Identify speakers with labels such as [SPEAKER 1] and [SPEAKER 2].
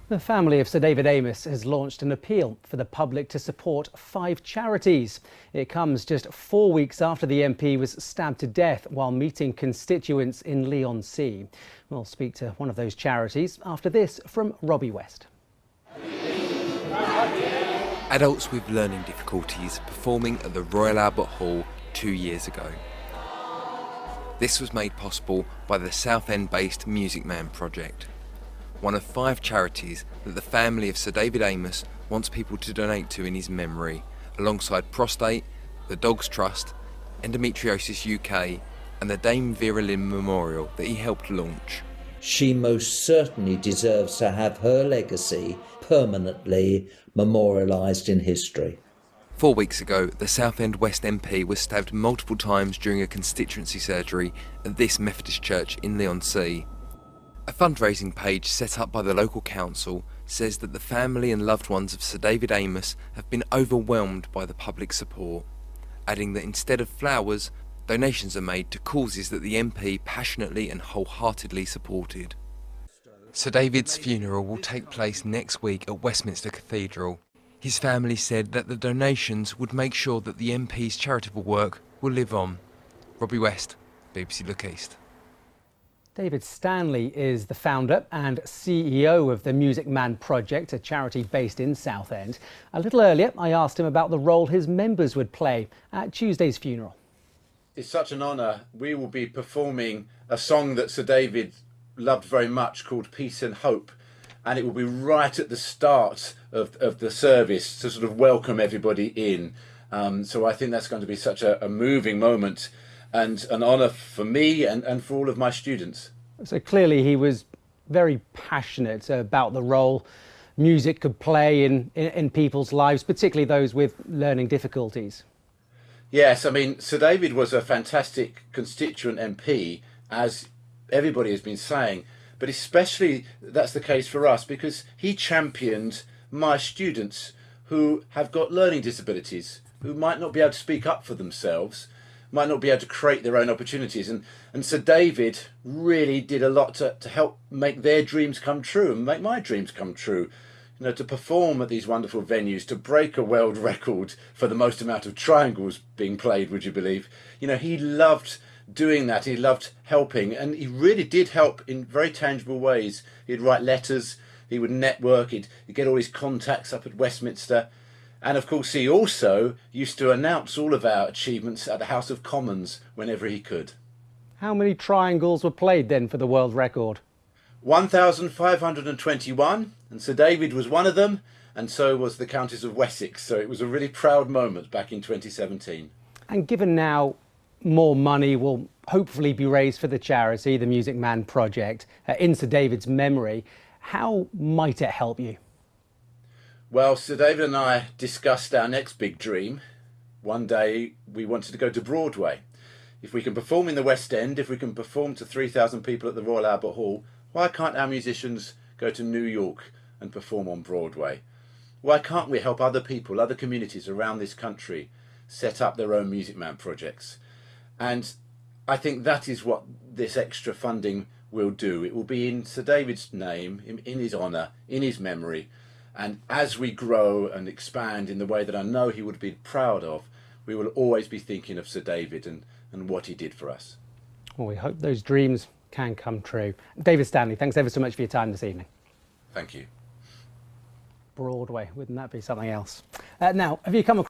[SPEAKER 1] The family of Sir David Amess has launched an appeal for the public to support 5 charities. It comes just 4 weeks after the MP was stabbed to death while meeting constituents in Leigh-on-Sea. We'll speak to one of those charities after this from Robbie West.
[SPEAKER 2] Adults with learning difficulties performing at the Royal Albert Hall 2 years ago. This was made possible by the Southend-based Music Man project, one of 5 charities that the family of Sir David Amess wants people to donate to in his memory, alongside Prostate, the Dogs Trust, Endometriosis UK and the Dame Vera Lynn Memorial that he helped launch.
[SPEAKER 3] She most certainly deserves to have her legacy permanently memorialised in history.
[SPEAKER 2] 4 weeks ago, the Southend West MP was stabbed multiple times during a constituency surgery at this Methodist church in Leigh-on-Sea. A fundraising page set up by the local council says that the family and loved ones of Sir David Amess have been overwhelmed by the public support, adding that instead of flowers, donations are made to causes that the MP passionately and wholeheartedly supported. Sir David's funeral will take place next week at Westminster Cathedral. His family said that the donations would make sure that the MP's charitable work will live on. Robbie West, BBC Look East.
[SPEAKER 1] David Stanley is the founder and CEO of the Music Man project, a charity based in Southend. A little earlier, I asked him about the role his members would play at Tuesday's funeral.
[SPEAKER 4] It's such an honour. We will be performing a song that Sir David loved very much called Peace and Hope, and it will be right at the start of the service to sort of welcome everybody in. So I think that's going to be such a moving moment and an honour for me and for all of my students.
[SPEAKER 1] So clearly he was very passionate about the role music could play in people's lives, particularly those with learning difficulties.
[SPEAKER 4] Yes, I mean, Sir David was a fantastic constituent MP, as everybody has been saying, but especially that's the case for us because he championed my students who have got learning disabilities, who might not be able to speak up for themselves, might not be able to create their own opportunities. And Sir David really did a lot to help make their dreams come true and make my dreams come true. You know, to perform at these wonderful venues, to break a world record for the most amount of triangles being played, would you believe? You know, he loved doing that. He loved helping, and he really did help in very tangible ways. He'd write letters, he would network, he'd get all his contacts up at Westminster. And of course, he also used to announce all of our achievements at the House of Commons whenever he could.
[SPEAKER 1] How many triangles were played then for the world record?
[SPEAKER 4] 1,521, and Sir David was one of them, and so was the Countess of Wessex. So it was a really proud moment back in 2017.
[SPEAKER 1] And given now more money will hopefully be raised for the charity, the Music Man project, in Sir David's memory, how might it help you?
[SPEAKER 4] Well, Sir David and I discussed our next big dream. One day we wanted to go to Broadway. If we can perform in the West End, if we can perform to 3,000 people at the Royal Albert Hall, why can't our musicians go to New York and perform on Broadway? Why can't we help other people, other communities around this country set up their own Music Man projects? And I think that is what this extra funding will do. It will be in Sir David's name, in his honour, in his memory. And as we grow and expand in the way that I know he would be proud of, we will always be thinking of Sir David and what he did for us.
[SPEAKER 1] Well, we hope those dreams can come true. David Stanley, thanks ever so much for your time this evening.
[SPEAKER 4] Thank you.
[SPEAKER 1] Broadway, wouldn't that be something else? Now, have you come across